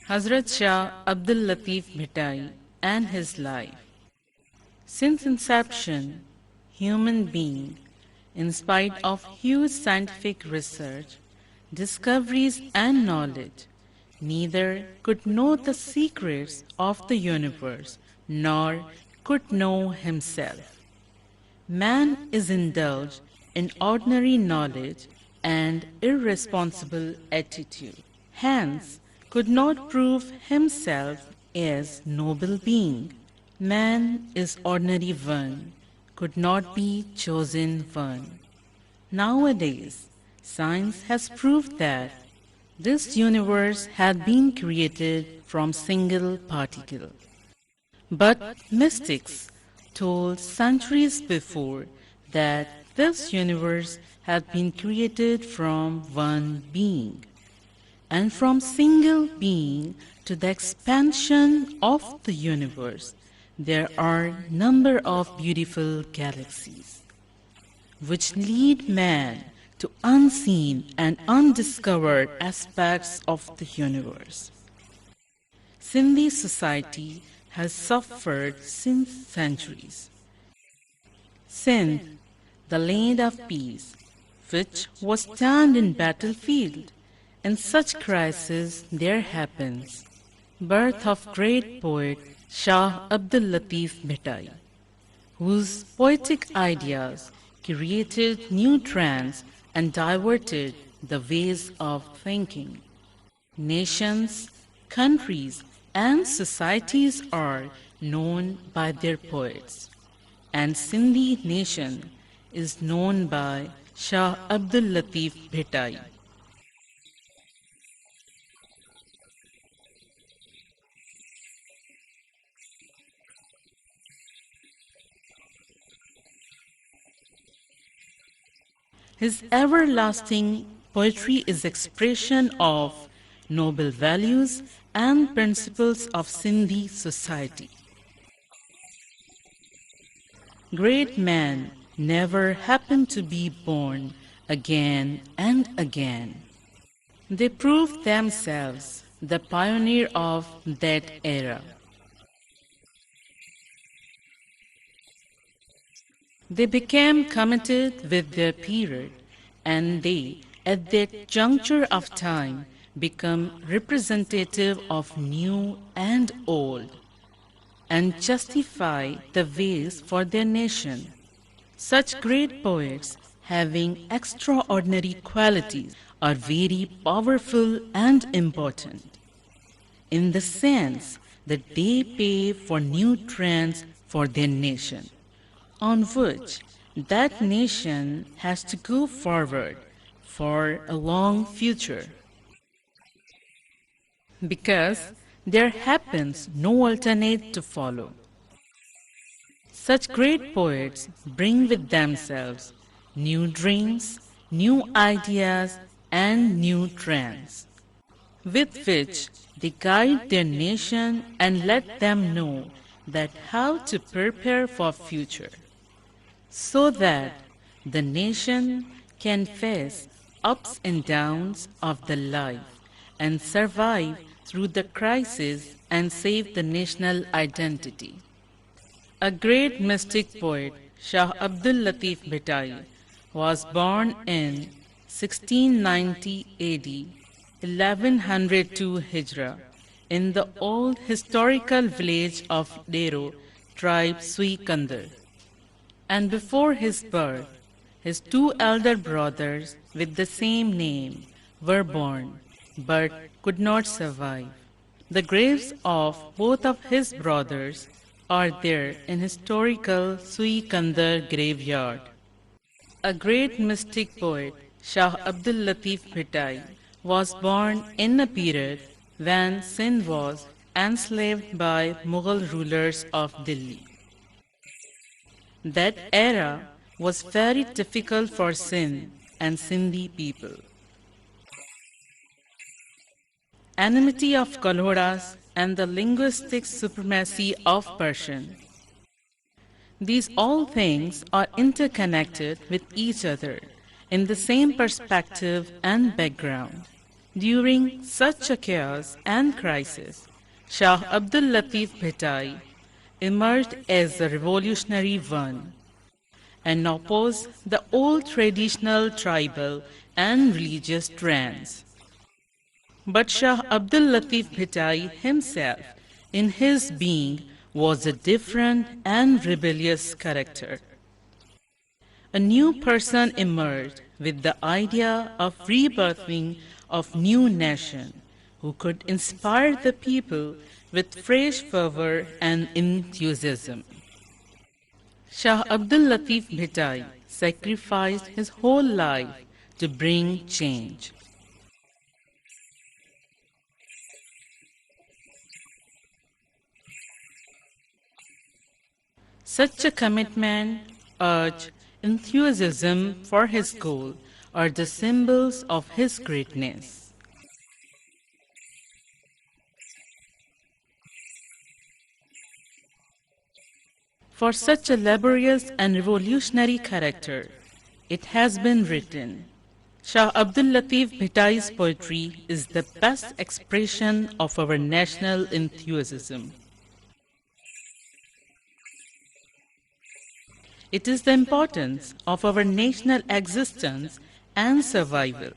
Hazrat Shah Abdul Latif Bhittai and his life. Since inception, human being, in spite of huge scientific research, discoveries and knowledge, neither could know the secrets of the universe nor could know himself. Man is indulged in ordinary knowledge and irresponsible attitude. Hence, could not prove himself as noble being. Man is ordinary one, could not be chosen one. Nowadays, science has proved that this universe had been created from single particle. But mystics told centuries before that this universe had been created from one being. And from single being to the expansion of the universe, there are number of beautiful galaxies, which lead man to unseen and undiscovered aspects of the universe. Sindhi society has suffered since centuries. Sindh, the land of peace, which was turned in battlefield. In such crisis there happens birth of great poet Shah Abdul Latif Bhittai, whose poetic ideas created new trends and diverted the ways of thinking. Nations, countries, and societies are known by their poets, and Sindhi nation is known by Shah Abdul Latif Bhittai. His everlasting poetry is expression of noble values and principles of Sindhi society. Great men never happen to be born again and again. They proved themselves the pioneer of that era. They became committed with their period, and they, at that juncture of time, become representative of new and old, and justify the ways for their nation. Such great poets, having extraordinary qualities, are very powerful and important, in the sense that they pave for new trends for their nation, on which that nation has to go forward for a long future. Because there happens no alternate to follow. Such great poets bring with themselves new dreams, new ideas, and new trends, with which they guide their nation and let them know that how to prepare for future, so that the nation can face ups and downs of the life and survive through the crisis and save the national identity. A great mystic poet, Shah Abdul Latif Bhittai, was born in 1690 AD, 1102 Hijra, in the old historical village of Dero, tribe Sui Kandar. And before his birth, his two elder brothers with the same name were born, but could not survive. The graves of both of his brothers are there in historical Sui Kandar graveyard. A great mystic poet, Shah Abdul Latif Bhittai, was born in a period when Sindh was enslaved by Mughal rulers of Delhi. That era was very difficult for Sindh and Sindhi people. Enmity of Kalodas and the linguistic supremacy of Persian. These all things are interconnected with each other in the same perspective and background. During such a chaos and crisis, Shah Abdul Latif Bhittai emerged as a revolutionary one and opposed the old traditional tribal and religious trends. But Shah Abdul Latif Bhittai himself, in his being, was a different and rebellious character. A new person emerged with the idea of rebirthing of new nation who could inspire the people with fresh fervor and enthusiasm. Shah Abdul Latif Bhittai sacrificed his whole life to bring change. Such a commitment, urge, enthusiasm for his goal are the symbols of his greatness. For such a laborious and revolutionary character, it has been written, Shah Abdul Latif Bhittai's poetry is the best expression of our national enthusiasm. It is the importance of our national existence and survival.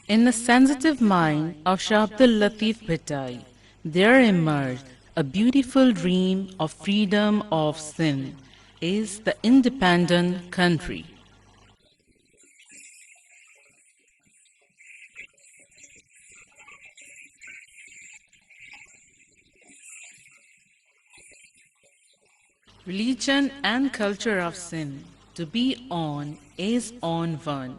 In the sensitive mind of Shah Abdul Latif Bhittai, there emerged a beautiful dream of freedom of sin, is the independent country. Religion and culture of sin, to be on is on one.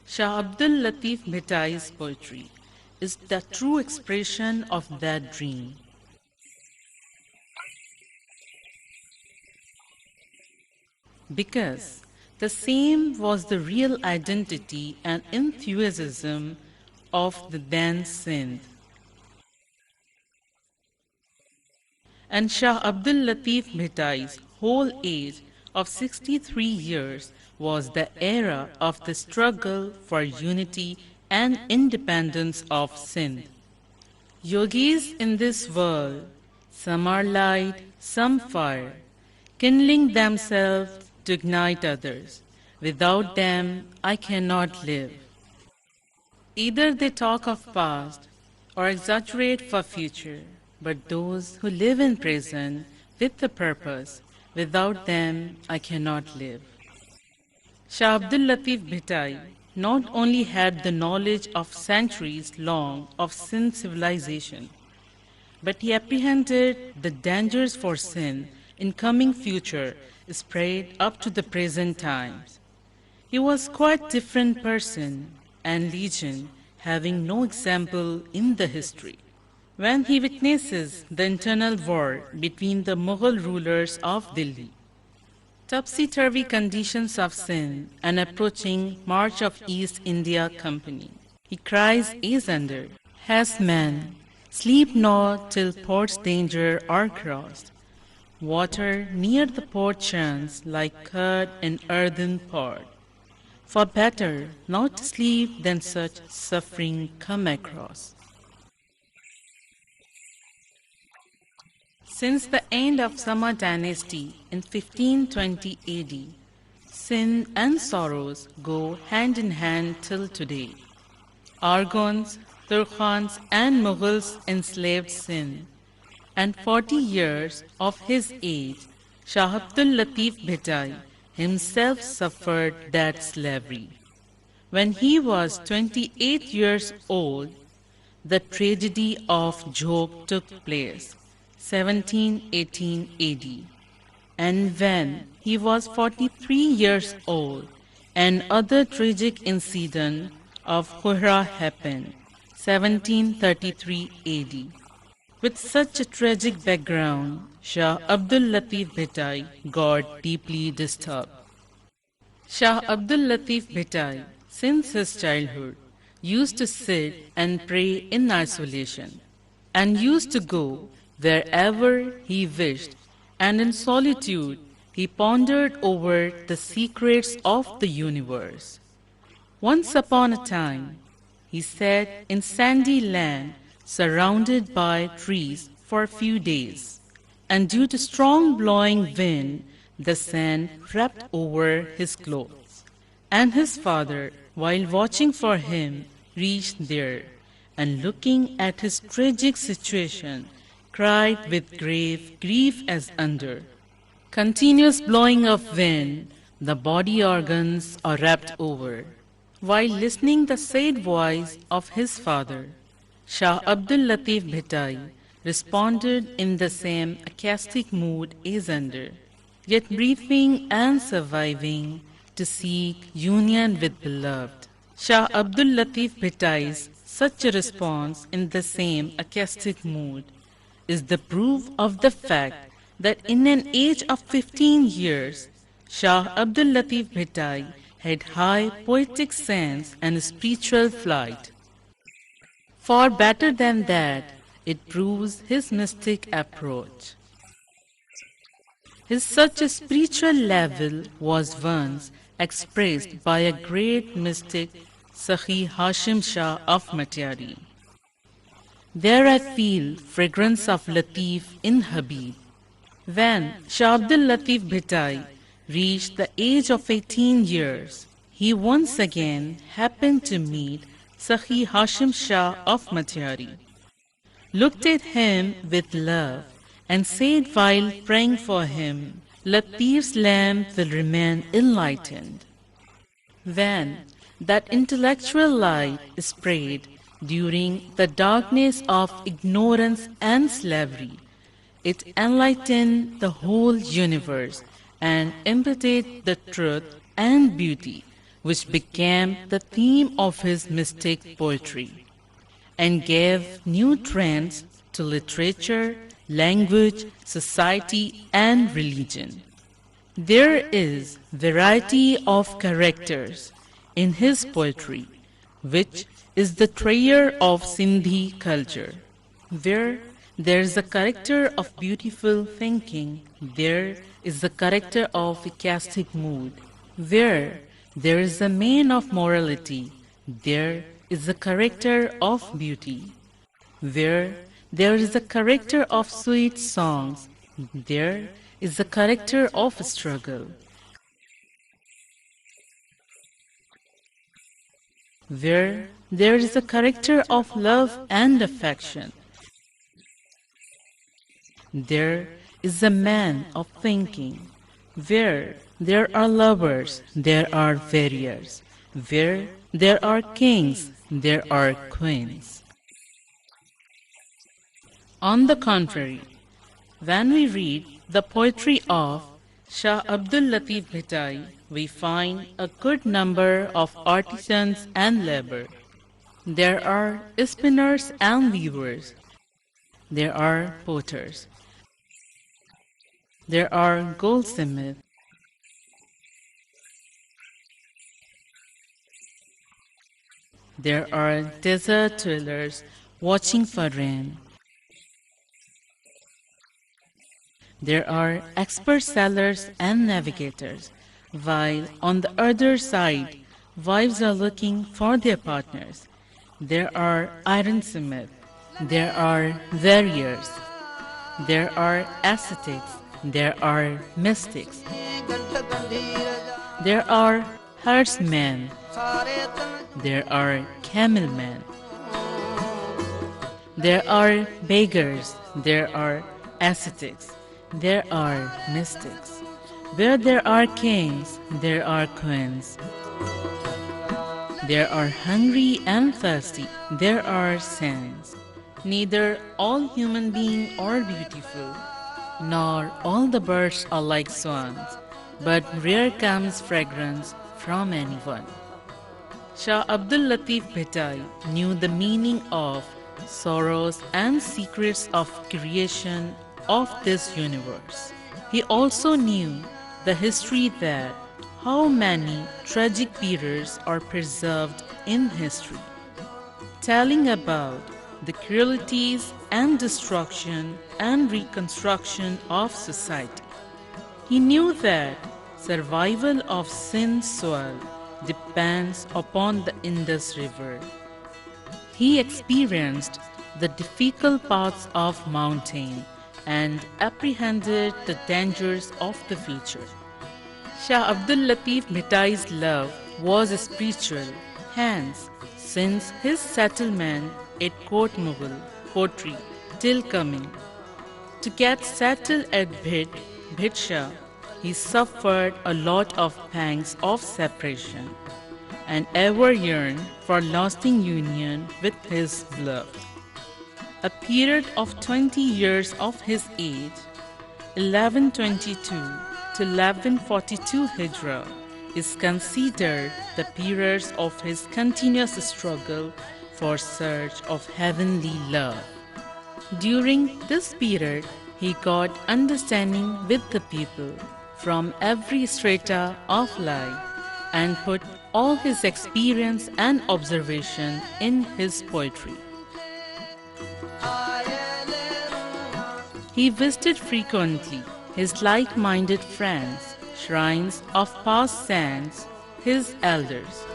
Shah Abdul Latif Bhittai's poetry is the true expression of that dream. Because the same was the real identity and enthusiasm of the then Sindh. And Shah Abdul Latif Bhittai's whole age of 63 years was the era of the struggle for unity and independence of Sindh. Yogis in this world, some are light, some fire, kindling themselves to ignite others. Without them, I cannot live. Either they talk of past or exaggerate for future, but those who live in present with a purpose, without them I cannot live. Shah Abdul Latif Bhittai not only had the knowledge of centuries long of sin civilization, but he apprehended the dangers for sin in coming future spread up to the present times. He was quite different person and legend having no example in the history. When he witnesses the internal war between the Mughal rulers of Delhi, topsy-turvy conditions of sin and approaching march of East India Company, he cries asunder, has man, sleep not till port's danger are crossed. Water near the port churns like curd in earthen pot. For better not to sleep than such suffering come across. Since the end of Sama dynasty in 1520 AD, sin and sorrows go hand in hand till today. Arghans, Turkhans and Mughals enslaved sin, and 40 years of his age, Shah Abdul Latif Bhittai himself suffered that slavery. When he was 28 years old, the tragedy of Jog took place, 1718 AD. And when he was 43 years old, another tragic incident of Huhra happened, 1733 AD. With such a tragic background, Shah Abdul Latif Bhittai got deeply disturbed. Shah Abdul Latif Bhittai, since his childhood, used to sit and pray in isolation, and used to go wherever he wished, and in solitude he pondered over the secrets of the universe. Once upon a time, he sat in sandy land surrounded by trees for a few days, and due to strong blowing wind, the sand wrapped over his clothes. And his father, while watching for him, reached there, and looking at his tragic situation, cried with grave grief as under. Continuous blowing of wind, the body organs are wrapped over. While listening the sad voice of his father, Shah Abdul Latif Bhittai responded in the same acoustic mood as under, yet breathing and surviving to seek union with beloved. Shah Abdul Latif Bhittai's such a response in the same acoustic mood is the proof of the fact that in an age of 15 years, Shah Abdul Latif Bhittai had high poetic sense and spiritual flight. Far better than that, it proves his mystic approach. His such a spiritual level was once expressed by a great mystic, Sahi Hashim Shah of Matyari. There I feel fragrance of Latif in Habib. When Shah Abdul Latif Bhittai reached the age of 18 years, he once again happened to meet Sahi Hashim Shah of Matyari, looked at him with love, and said while praying for him, Latif's lamp will remain enlightened. When that intellectual light spread during the darkness of ignorance and slavery, it enlightened the whole universe and imparted the truth and beauty which became the theme of his mystic poetry, and gave new trends to literature, language, society, and religion. There is variety of characters in his poetry, which is the treasure of Sindhi culture. Where there is a character of beautiful thinking, there is the character of ecstatic mood. Where there is a man of morality, there is the character of beauty. Where there is a character of sweet songs, there is the character of struggle. Where there is a character of love and affection, there is a man of thinking. Where there are lovers, there are warriors. Where there are kings, there are queens. On the contrary, when we read the poetry of Shah Abdul Latif Bhittai, we find a good number of artisans and labor. There are spinners and weavers. There are potters. There are goldsmiths. There are desert dwellers watching for rain. There are expert sailors and navigators, while on the other side, wives are looking for their partners. There are ironsmiths. There are warriors. There are ascetics. There are mystics. There are herdsmen. There are camelmen. There are beggars. There are ascetics. There are mystics. Where there are kings, there are queens. There are hungry and thirsty. There are saints. Neither all human beings are beautiful, nor all the birds are like swans, but rare comes fragrance from anyone. Shah Abdul Latif Bhittai knew the meaning of sorrows and secrets of creation of this universe. He also knew the history that how many tragic periods are preserved in history, telling about the cruelties and destruction and reconstruction of society. He knew that survival of Sindh soil depends upon the Indus River. He experienced the difficult paths of mountain and apprehended the dangers of the future. Shah Abdul Latif Bhittai's love was spiritual, hence, since his settlement at Court Mughal, Kotri, till coming. To get settled at Bhitsha, he suffered a lot of pangs of separation and ever yearned for lasting union with his beloved. A period of 20 years of his age, 1122 to 1142 Hijra, is considered the period of his continuous struggle for search of heavenly love. During this period, he got understanding with the people from every strata of life and put all his experience and observation in his poetry. He visited frequently his like-minded friends, shrines of past saints, his elders.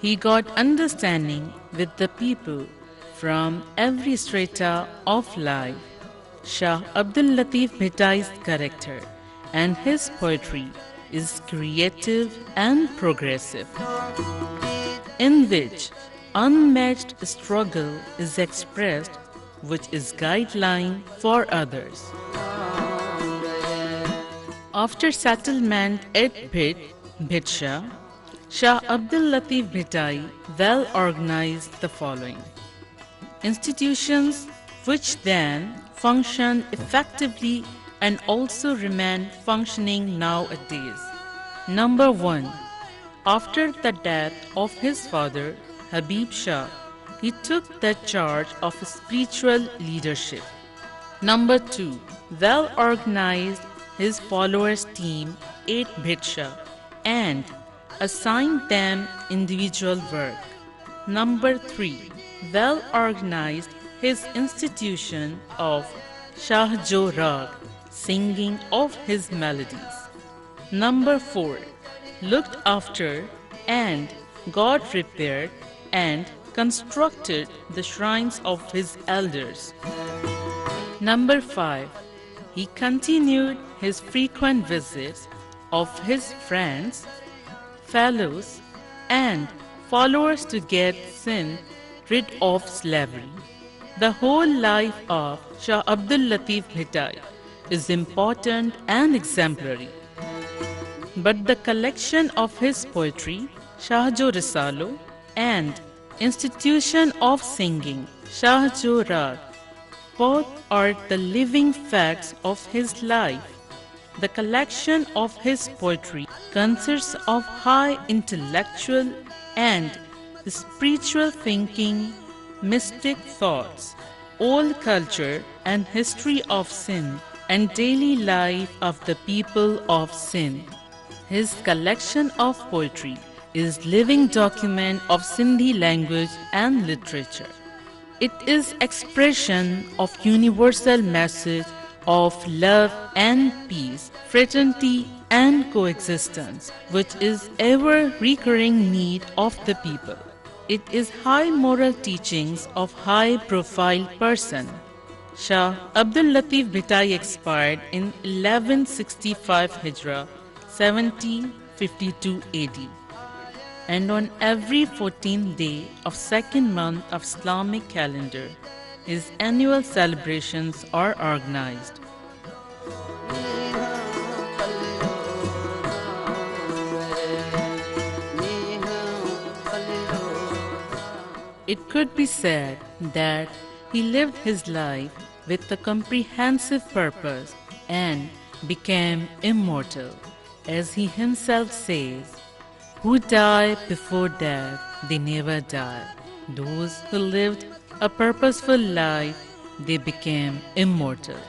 He got understanding with the people from every strata of life. Shah Abdul Latif Bhittai's character and his poetry is creative and progressive, in which unmatched struggle is expressed, which is guideline for others. After settlement at Bhitsha, Shah Abdul Latif Bhittai well organized the following institutions which then functioned effectively and also remain functioning nowadays. Number 1. After the death of his father, Habib Shah, he took the charge of spiritual leadership. Number 2. Well organized his followers' team at Bhitsha and assigned them individual work. Number 3. Well organized his institution of Shahjo Rag, singing of his melodies. Number 4. Looked after and got repaired and constructed the shrines of his elders. Number 5. He continued his frequent visits of his friends, fellows, and followers to get Sindh rid of slavery. The whole life of Shah Abdul Latif Bhittai is important and exemplary. But the collection of his poetry, Shahjo Risalo, and institution of singing, Shahjo Rag, both are the living facts of his life. The collection of his poetry consists of high intellectual and spiritual thinking, mystic thoughts, old culture and history of Sindh, and daily life of the people of Sindh. His collection of poetry is living document of Sindhi language and literature. It is expression of universal message of love and peace, fraternity and coexistence, which is ever recurring need of the people. It is high moral teachings of high profile person. Shah Abdul Latif Bhittai expired in 1165 Hijra, 1752 AD. And on every 14th day of second month of Islamic calendar, his annual celebrations are organized. It could be said that he lived his life with a comprehensive purpose and became immortal, as he himself says, "Who die before death, they never die. Those who lived a purposeful life, they became immortal."